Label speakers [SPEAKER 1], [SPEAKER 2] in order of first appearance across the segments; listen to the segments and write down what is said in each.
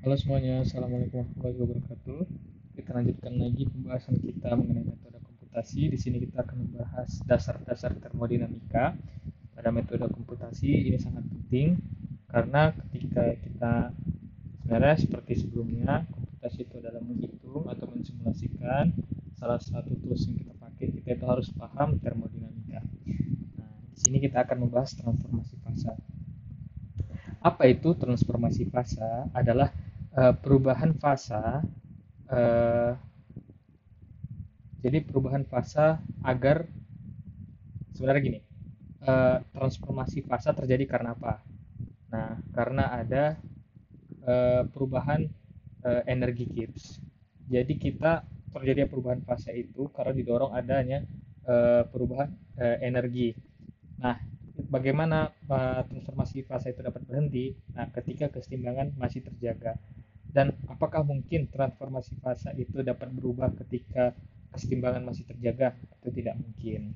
[SPEAKER 1] Halo semuanya, Assalamualaikum warahmatullahi wabarakatuh. Kita lanjutkan lagi pembahasan kita mengenai metode komputasi. Di sini kita akan membahas dasar-dasar termodinamika. Pada metode komputasi ini sangat penting karena ketika kita sebenarnya seperti sebelumnya, komputasi itu adalah menghitung atau mensimulasikan. Salah satu tools yang kita pakai, kita itu harus paham termodinamika. Nah, di sini kita akan membahas transformasi fasa. Apa itu transformasi fasa? Adalah perubahan fasa. eh, jadi perubahan fasa agar sebenarnya gini, transformasi fasa terjadi karena apa? Nah, karena ada perubahan energi Gibbs. Jadi kita terjadi perubahan fasa itu karena didorong adanya perubahan energi. Nah, bagaimana transformasi fasa itu dapat berhenti? Nah, ketika keseimbangan masih terjaga. Dan apakah mungkin transformasi fasa itu dapat berubah ketika keseimbangan masih terjaga atau tidak mungkin?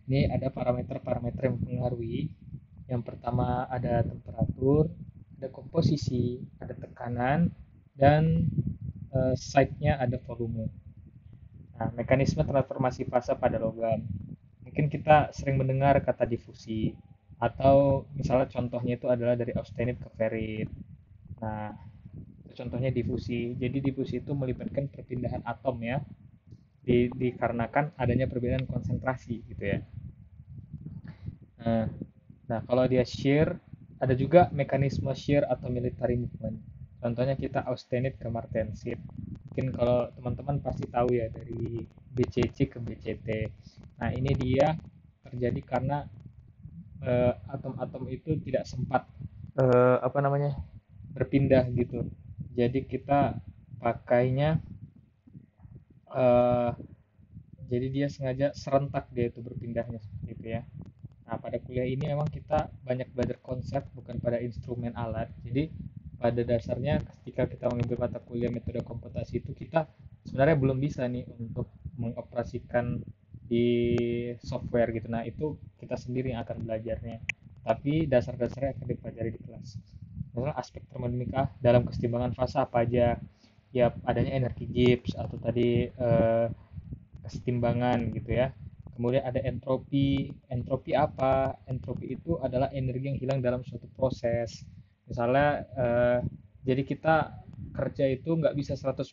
[SPEAKER 1] Ini ada parameter-parameter yang mempengaruhi. Yang pertama ada temperatur, ada komposisi, ada tekanan, dan site-nya ada volume. Nah, mekanisme transformasi fasa pada logam. Mungkin kita sering mendengar kata difusi, atau misalnya contohnya itu adalah dari austenit ke ferrit. Nah, contohnya difusi. Jadi difusi itu melibatkan perpindahan atom ya, dikarenakan adanya perbedaan konsentrasi gitu ya. Nah, nah, kalau dia shear, ada juga mekanisme shear atau military movement. Contohnya kita austenit ke martensit. Mungkin kalau teman-teman pasti tahu ya dari BCC ke BCT. Nah, ini dia terjadi karena atom-atom itu tidak sempat apa namanya berpindah gitu. Jadi kita pakainya eh, jadi dia sengaja serentak dia itu berpindahnya seperti itu ya. Nah, pada kuliah ini memang kita banyak belajar konsep bukan pada instrumen alat. Jadi pada dasarnya ketika kita mengambil mata kuliah metode komputasi itu kita sebenarnya belum bisa nih untuk mengoperasikan di software gitu. Nah, itu kita sendiri yang akan belajarnya. Tapi dasar-dasarnya akan dipelajari di kelas. Misalnya aspek termodinamika dalam keseimbangan fasa apa aja? Ya, adanya energi Gibbs atau tadi kesetimbangan gitu ya. Kemudian ada entropi. Entropi apa? Entropi itu adalah energi yang hilang dalam suatu proses. Misalnya, jadi kita kerja itu nggak bisa 100%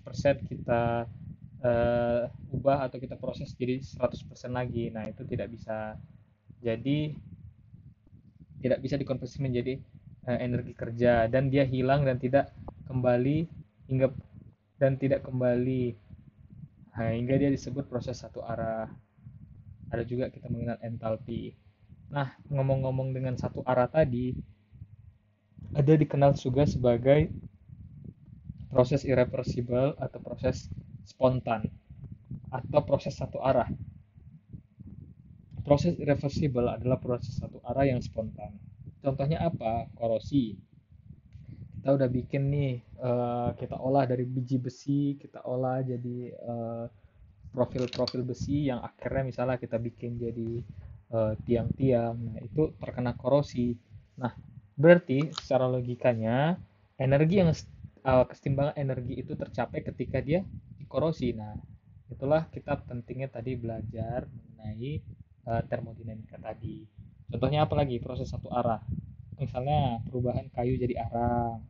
[SPEAKER 1] kita ubah atau kita proses jadi 100% lagi. Nah, itu tidak bisa. Jadi, tidak bisa dikonversi menjadi energi kerja dan dia hilang dan tidak kembali hingga dan tidak kembali. Nah, hingga dia disebut proses satu arah. Ada juga kita mengenal entalpi. Nah, ngomong-ngomong dengan satu arah tadi, ada dikenal juga sebagai proses irreversible atau proses spontan atau proses satu arah. Proses irreversible adalah proses satu arah yang spontan. Contohnya apa? Korosi. Kita udah bikin nih, kita olah dari biji besi, kita olah jadi profil-profil besi yang akhirnya misalnya kita bikin jadi tiang-tiang. Nah, itu terkena korosi. Nah, berarti secara logikanya energi yang kesetimbangan energi itu tercapai ketika dia dikorosi. Nah, itulah kita pentingnya tadi belajar mengenai termodinamika tadi. Contohnya apa lagi? Proses satu arah. Misalnya perubahan kayu jadi arang.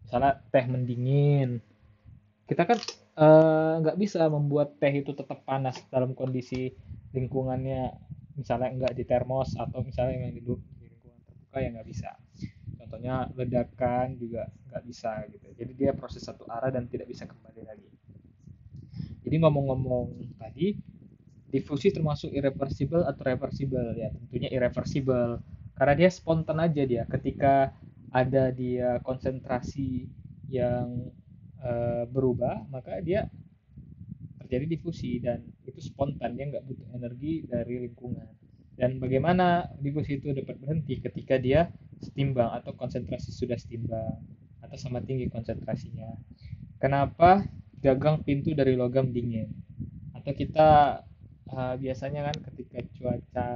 [SPEAKER 1] Misalnya teh mendingin, kita kan nggak bisa membuat teh itu tetap panas dalam kondisi lingkungannya, misalnya nggak di termos atau misalnya yang di lingkungan terbuka ya nggak bisa. Contohnya ledakan juga nggak bisa gitu. Jadi dia proses satu arah dan tidak bisa kembali lagi. Jadi ngomong-ngomong tadi, difusi termasuk irreversible atau reversible ya? Tentunya irreversible karena dia spontan aja dia. Ketika ada dia konsentrasi yang berubah, maka dia terjadi difusi dan itu spontan, dia nggak butuh energi dari lingkungan. Dan bagaimana difusi itu dapat berhenti ketika dia setimbang atau konsentrasi sudah setimbang atau sama tinggi konsentrasinya. Kenapa gagang pintu dari logam dingin? Atau kita biasanya kan ketika cuaca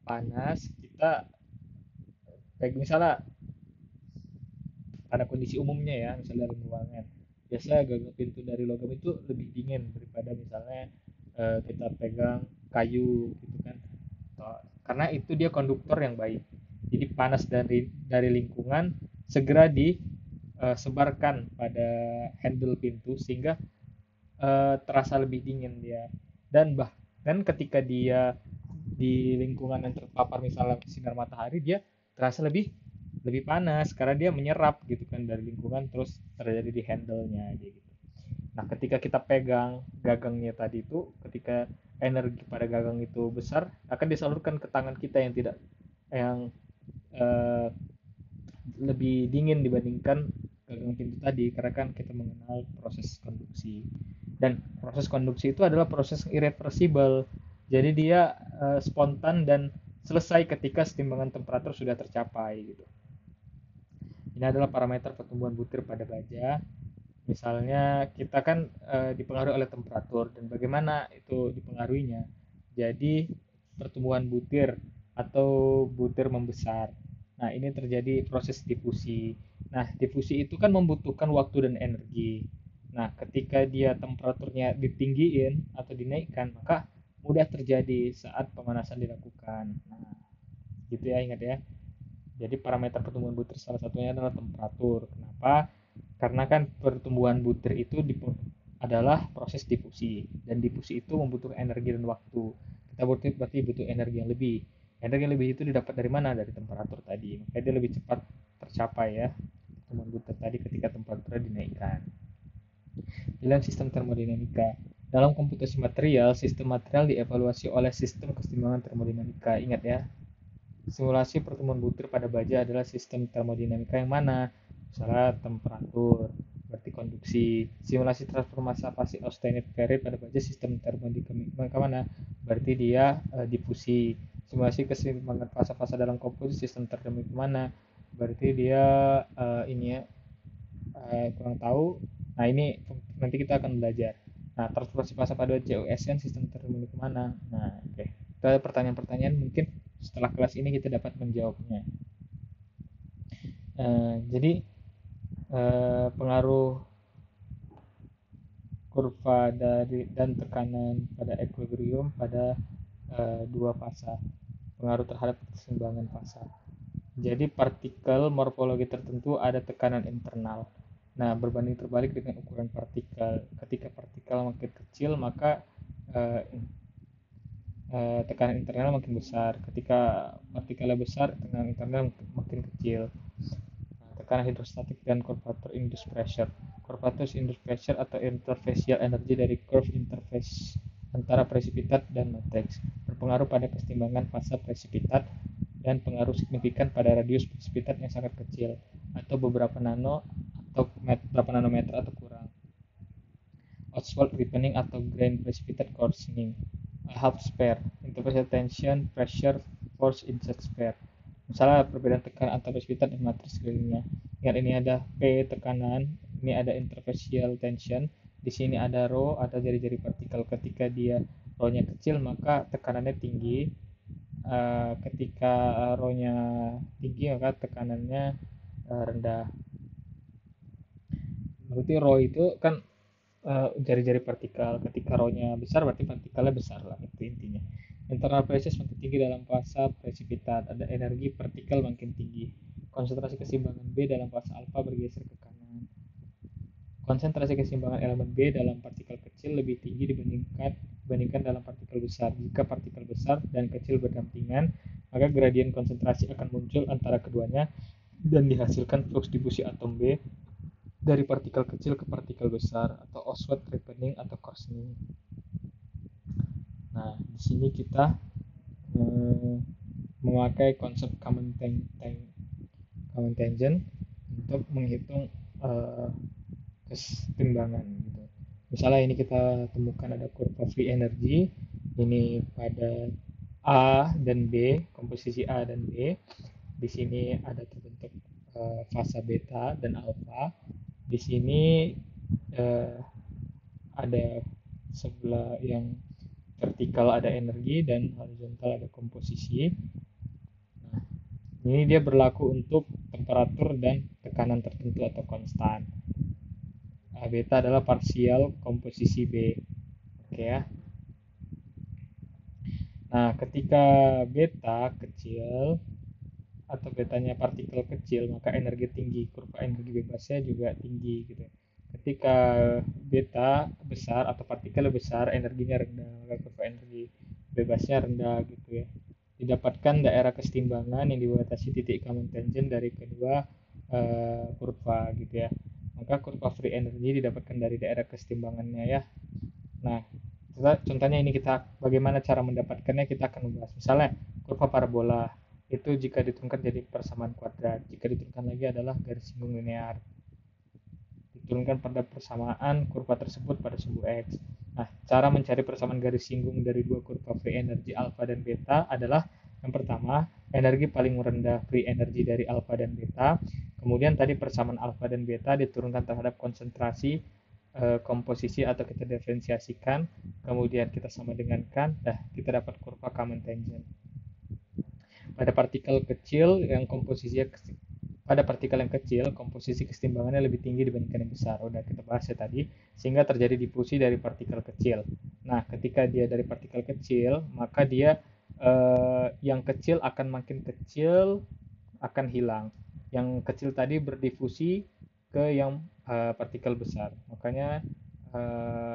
[SPEAKER 1] panas kita kayak misalnya karena kondisi umumnya ya, misalnya dari ruangan. Biasa gagang pintu dari logam itu lebih dingin daripada misalnya kita pegang kayu gitu kan. Karena itu dia konduktor yang baik. Jadi panas dari lingkungan segera disebarkan pada handle pintu sehingga terasa lebih dingin dia. Dan bahkan ketika dia di lingkungan yang terpapar misalnya sinar matahari, dia terasa lebih lebih panas karena dia menyerap gitu kan dari lingkungan, terus terjadi di handle-nya aja gitu. Nah, ketika kita pegang gagangnya tadi itu, ketika energi pada gagang itu besar, akan disalurkan ke tangan kita yang eh, lebih dingin dibandingkan gagang pintu tadi, karena kan kita mengenal proses konduksi. Dan proses konduksi itu adalah proses irreversible. Jadi dia spontan dan selesai ketika setimbangan temperatur sudah tercapai gitu. Ini adalah parameter pertumbuhan butir pada baja. Misalnya kita kan dipengaruhi oleh temperatur dan bagaimana itu dipengaruhinya. Jadi pertumbuhan butir atau butir membesar. Nah, ini terjadi proses difusi. Nah, difusi itu kan membutuhkan waktu dan energi. Nah, ketika dia temperaturnya ditinggiin atau dinaikkan, maka mudah terjadi saat pemanasan dilakukan. Nah, gitu ya, ingat ya. Jadi parameter pertumbuhan butir salah satunya adalah temperatur. Kenapa? Karena kan pertumbuhan butir itu adalah proses difusi, dan difusi itu membutuhkan energi dan waktu. Kita berarti butuh energi yang lebih. Energi yang lebih itu didapat dari mana? Dari temperatur tadi. Makanya dia lebih cepat tercapai ya pertumbuhan butir tadi ketika temperaturnya dinaikkan. Dalam sistem termodinamika. Dalam komputasi material, sistem material dievaluasi oleh sistem keseimbangan termodinamika. Ingat ya, simulasi pertumbuhan butir pada baja adalah sistem termodinamika yang mana? Misalnya temperatur, berarti konduksi. Simulasi transformasi fase Austenit-Feret pada baja sistem termodinamika mana? Berarti dia difusi. Simulasi keseimbangan fase-fase dalam komposisi sistem termodinamika mana? Berarti dia ini ya, kurang tahu. Nah, ini nanti kita akan belajar. Nah, transformasi fase pada JOSN sistem termodinamika mana? Nah, oke. Itu ada pertanyaan-pertanyaan mungkin setelah kelas ini kita dapat menjawabnya. Jadi pengaruh kurva dan tekanan pada equilibrium pada dua fasa, pengaruh terhadap keseimbangan fasa. Jadi partikel morfologi tertentu ada tekanan internal. Nah, berbanding terbalik dengan ukuran partikel. Ketika partikel makin kecil, maka tekanan internal makin besar. Ketika partikelnya besar, tekanan internal makin kecil. Tekanan hidrostatik dan curvature induced pressure. Curvature induced pressure atau interfacial energy dari curve interface antara presipitat dan matrix berpengaruh pada keseimbangan fasa presipitat dan pengaruh signifikan pada radius presipitat yang sangat kecil atau beberapa nanometer atau kurang. Oswald ripening atau grain precipitate coarsening. Half spare, interfacial tension, pressure, force inside spare. Misalnya perbedaan tekanan antara precipitat dan matriks sekelilingnya. Ingat, ini ada P tekanan, ini ada interfacial tension, di sini ada rho atau jari-jari partikel. Ketika dia rho-nya kecil maka tekanannya tinggi. Ketika rho-nya tinggi maka tekanannya rendah. Berarti rho itu kan jari-jari partikel. Ketika rho-nya besar berarti partikelnya besar lah, itu intinya. Internal pressure semakin tinggi dalam fase presipitat, ada energi partikel makin tinggi. Konsentrasi keseimbangan B dalam fase alfa bergeser ke kanan. Konsentrasi keseimbangan elemen B dalam partikel kecil lebih tinggi dibandingkan dalam partikel besar. Jika partikel besar dan kecil berdampingan, maka gradien konsentrasi akan muncul antara keduanya dan dihasilkan flux difusi atom B dari partikel kecil ke partikel besar atau Oswald ripening atau coarsening. Nah, di sini kita memakai konsep common tangent untuk menghitung keseimbangan gitu. Misalnya ini kita temukan ada kurva free energy ini pada A dan B, komposisi A dan B. Di sini ada terbentuk fasa beta dan alfa. Di sini ada sebelah yang vertikal ada energi dan horizontal ada komposisi. Nah, Ini dia berlaku untuk temperatur dan tekanan tertentu atau konstan. Beta adalah parsial komposisi B. Oke ya. Nah, ketika beta kecil atau betanya partikel kecil, maka energi tinggi, kurva energi bebasnya juga tinggi gitu. Ketika beta besar atau partikel besar, energinya rendah, maka kurva energi bebasnya rendah gitu ya. Didapatkan daerah kesetimbangan yang dibatasi titik common tangent dari kedua kurva gitu ya. Maka kurva free energy didapatkan dari daerah kesetimbangannya ya. Nah, contohnya ini kita bagaimana cara mendapatkannya kita akan membahas. Misalnya kurva parabola itu jika diturunkan jadi persamaan kuadrat, jika diturunkan lagi adalah garis singgung linear. Diturunkan pada persamaan kurva tersebut pada sumbu X. Nah, cara mencari persamaan garis singgung dari dua kurva free energy alpha dan beta adalah yang pertama, energi paling rendah free energy dari alpha dan beta. Kemudian tadi persamaan alpha dan beta diturunkan terhadap konsentrasi komposisi atau kita diferensiasikan, kemudian kita sama dengankan, kita dapat kurva common tangent. Pada partikel kecil yang komposisinya pada partikel yang kecil, komposisi kesetimbangannya lebih tinggi dibandingkan yang besar. Udah kita bahas ya tadi, sehingga terjadi difusi dari partikel kecil. Nah, ketika dia dari partikel kecil, maka dia yang kecil akan makin kecil, akan hilang. Yang kecil tadi berdifusi ke yang partikel besar. Makanya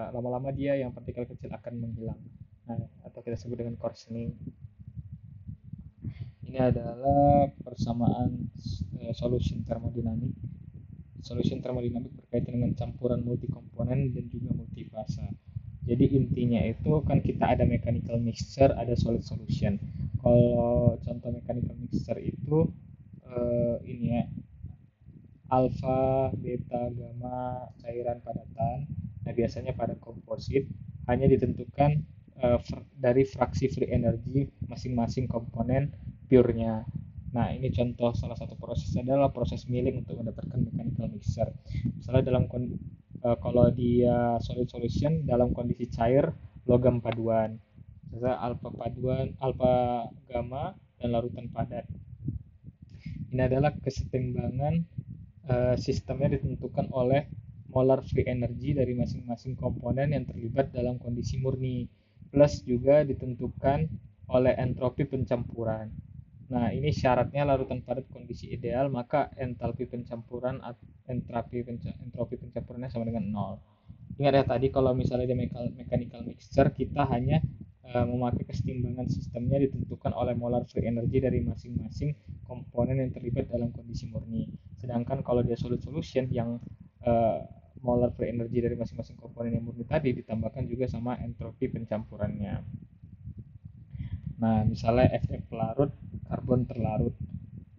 [SPEAKER 1] lama-lama dia yang partikel kecil akan menghilang. Nah, atau kita sebut dengan coarsening. Ini adalah persamaan solution termodinamik. Solution termodinamik berkaitan dengan campuran multikomponen dan juga multifasa. Jadi intinya itu kan kita ada mechanical mixture, ada solid solution. Kalau contoh mechanical mixture itu ini ya, alfa, beta, gamma, cairan padatan. Nah, biasanya pada komposit hanya ditentukan dari fraksi free energy masing-masing komponen pure-nya. Nah, ini contoh salah satu proses adalah proses milling untuk mendapatkan mechanical mixture. Misalnya kalau dia solid solution dalam kondisi cair logam paduan. Misalnya alfa paduan, alfa gamma dan larutan padat. Ini adalah kesetimbangan sistemnya ditentukan oleh molar free energy dari masing-masing komponen yang terlibat dalam kondisi murni, plus juga ditentukan oleh entropi pencampuran. Nah, ini syaratnya larutan padat kondisi ideal, maka entalpi pencampuran entropi pencampurannya sama dengan 0. Ingat ya tadi kalau misalnya di mechanical mixture kita hanya memakai kesetimbangan sistemnya ditentukan oleh molar free energy dari masing-masing komponen yang terlibat dalam kondisi murni. Sedangkan kalau dia solid solution yang molar free energy dari masing-masing komponen yang murni tadi ditambahkan juga sama entropi pencampurannya. Nah, misalnya Fe pelarut, karbon terlarut.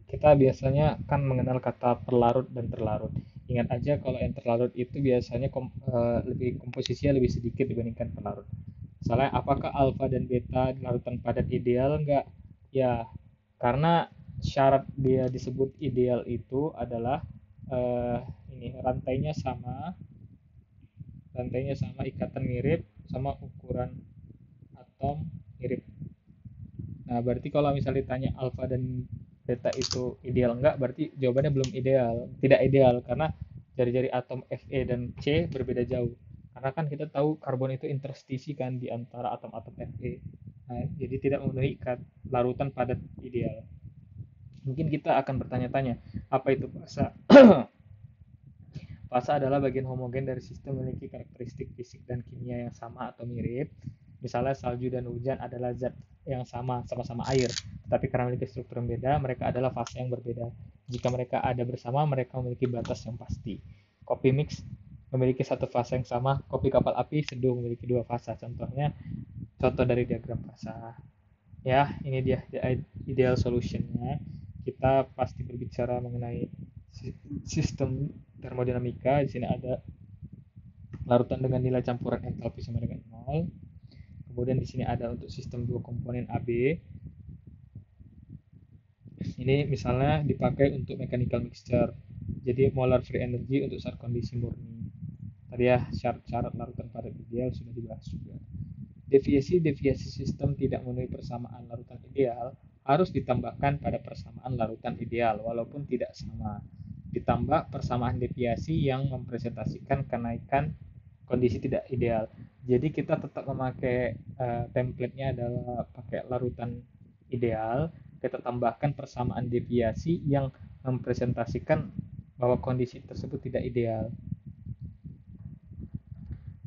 [SPEAKER 1] Kita biasanya kan mengenal kata perlarut dan terlarut. Ingat aja kalau yang terlarut itu biasanya komposisinya lebih sedikit dibandingkan pelarut. Misalnya apakah alfa dan beta larutan padat ideal? Enggak. Ya, karena syarat dia disebut ideal itu adalah ini rantainya sama, ikatan mirip, sama ukuran atom mirip. Nah, berarti kalau misalnya ditanya alfa dan beta itu ideal enggak, berarti jawabannya belum ideal. Tidak ideal karena jari-jari atom Fe dan C berbeda jauh. Karena kan kita tahu karbon itu interstisi kan di antara atom-atom Fe. Nah, jadi tidak memenuhi larutan padat ideal. Mungkin kita akan bertanya-tanya, apa itu fasa? Fasa adalah bagian homogen dari sistem memiliki karakteristik fisik dan kimia yang sama atau mirip. Misalnya salju dan hujan adalah zat yang sama-sama air, tapi karena memiliki struktur yang beda, mereka adalah fase yang berbeda. Jika mereka ada bersama, mereka memiliki batas yang pasti. Kopi mix memiliki satu fase yang sama, kopi kapal api seduh memiliki dua fase. Contoh dari diagram fasa. Ya, ini dia ideal solutionnya. Kita pasti berbicara mengenai sistem termodinamika. Di sini ada larutan dengan nilai campuran entalpi sama dengan 0. Kemudian di sini ada untuk sistem dua komponen AB. Ini misalnya dipakai untuk mechanical mixture. Jadi molar free energy untuk saat kondisi murni. Tadi ya syarat-syarat larutan padat ideal sudah dibahas juga. Deviasi sistem tidak memenuhi persamaan larutan ideal harus ditambahkan pada persamaan larutan ideal walaupun tidak sama. Ditambah persamaan deviasi yang mempresentasikan kenaikan kondisi tidak ideal. Jadi kita tetap memakai template-nya adalah pakai larutan ideal, kita tambahkan persamaan deviasi yang mempresentasikan bahwa kondisi tersebut tidak ideal.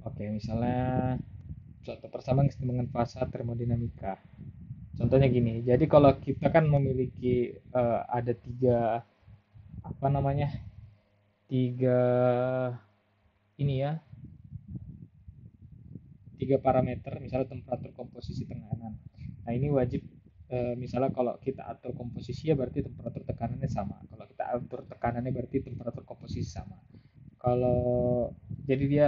[SPEAKER 1] Oke, misalnya suatu persamaan keseimbangan fasa termodinamika. Contohnya gini, jadi kalau kita kan memiliki ada tiga apa namanya, tiga ini ya, tiga parameter, misalnya temperatur, komposisi, tekanan. Nah ini wajib misalnya kalau kita atur komposisi ya berarti temperatur tekanannya sama. Kalau kita atur tekanannya berarti temperatur komposisi sama. Kalau jadi dia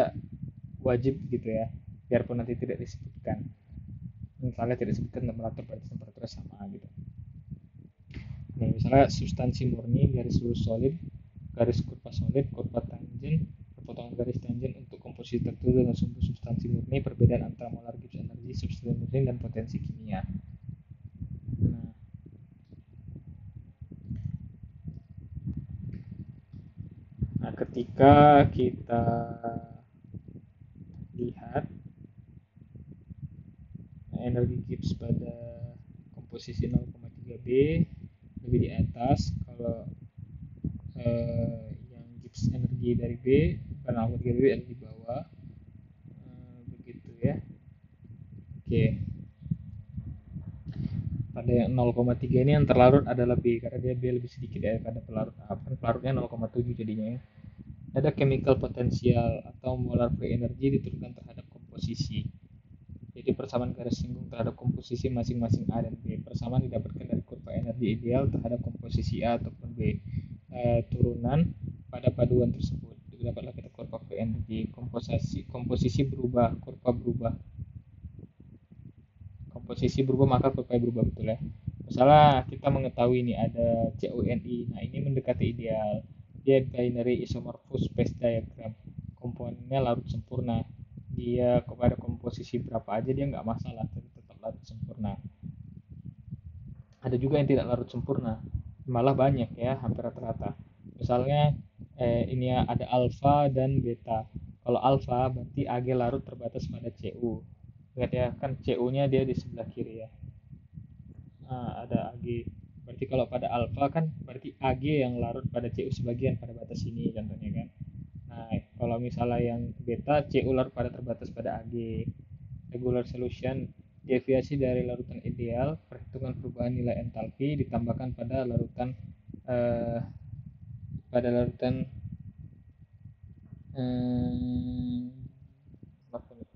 [SPEAKER 1] wajib gitu ya, biarpun nanti tidak disebutkan. Misalnya tidak disebutkan temperatur berarti temperaturnya sama gitu. Nih, misalnya substansi murni garis lurus solid, garis kurva solid, kurva tangent, perpotongan garis tangent untuk komposisi tertentu dengan sumber substansi murni, perbedaan antara molar Gibbs energi, substansi murni, dan potensi kimia. Nah, ketika kita lihat energi Gibbs pada komposisi 0,3 B lebih di atas, kalau yang Gibbs energi dari B karena 0,3 B ada di bawah, begitu ya. Oke, pada yang 0,3 ini yang terlarut adalah B karena dia B lebih sedikit daripada pelarut A. Pelarutnya 0,7 jadinya ya. Ada chemical potensial atau molar free energy diturunkan terhadap komposisi. Jadi persamaan garis singgung terhadap komposisi masing-masing A dan B. Persamaan didapatkan dari kurva energi ideal terhadap komposisi A ataupun B. Turunan pada paduan tersebut. Dapatlah kita kurva free energy. Komposisi berubah, kurva berubah. Komposisi berubah maka kurva berubah, betul ya. Misalnya kita mengetahui ini ada CUNI. Nah, ini mendekati ideal. Dia binary isomorphous phase diagram. Komponennya larut sempurna. Dia kepada komposisi berapa aja dia nggak masalah, tetap larut sempurna. Ada juga yang tidak larut sempurna, malah banyak ya, hampir rata-rata. Misalnya ini ya, ada alfa dan beta. Kalau alfa berarti Ag larut terbatas pada Cu. Lihat ya, kan Cu-nya dia di sebelah kiri ya. Nah, ada Ag. Berarti kalau pada alfa kan berarti Ag yang larut pada Cu sebagian pada batas ini contohnya kan. Nah, kalau misalnya yang beta, Cu larut pada terbatas pada Ag. Regular solution, deviasi dari larutan ideal, perhitungan perubahan nilai entalpi ditambahkan pada larutan eh, pada larutan eh, apa nih?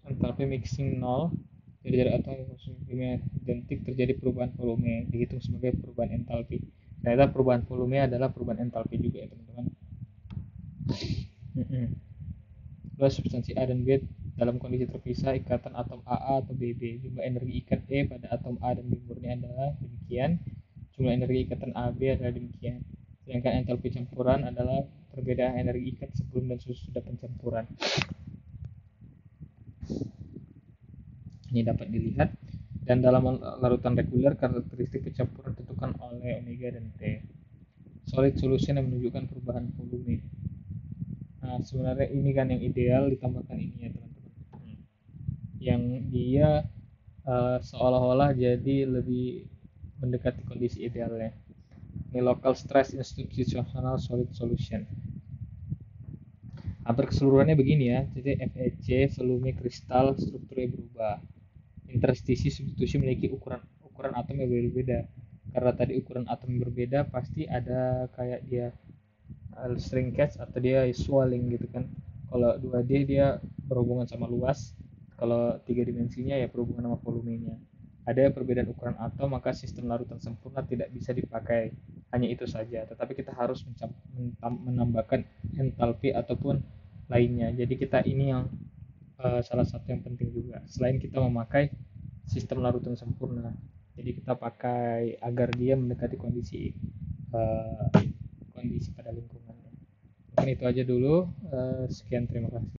[SPEAKER 1] Entalpi mixing 0, jadi dari atom kimia identik terjadi perubahan volume, dihitung sebagai perubahan entalpi. Ternyata perubahan volume adalah perubahan entalpi juga ya teman-teman. Dua substansi A dan B dalam kondisi terpisah, ikatan atom AA atau BB. Jumlah energi ikat E pada atom A dan B murni adalah demikian. Jumlah energi ikatan AB adalah demikian. Sedangkan entalpi campuran adalah perbedaan energi ikat sebelum dan sesudah pencampuran. Ini dapat dilihat. Dan dalam larutan reguler, karakteristik pencampuran ditentukan oleh omega dan T. Solid solution yang menunjukkan perubahan volume. Nah, sebenarnya ini kan yang ideal, ditambahkan ini ya teman-teman. Yang dia seolah-olah jadi lebih mendekati kondisi idealnya. Ini local stress institutional solid solution. Hampir keseluruhannya begini ya. Jadi FEC, volume kristal, strukturnya berubah. Interstisi substitusi memiliki ukuran atom yang berbeda. Karena tadi ukuran atom yang berbeda, pasti ada kayak dia shrinkage atau dia swelling gitu kan. Kalau 2D dia berhubungan sama luas, kalau 3 dimensinya ya berhubungan sama volumenya. Ada perbedaan ukuran atom, maka sistem larutan sempurna tidak bisa dipakai hanya itu saja, tetapi kita harus menambahkan entalpi ataupun lainnya. Jadi kita ini yang salah satu yang penting juga, selain kita memakai sistem larutan sempurna, jadi kita pakai agar dia mendekati kondisi kondisi pada lingkungannya. Mungkin itu aja dulu. Sekian, terima kasih.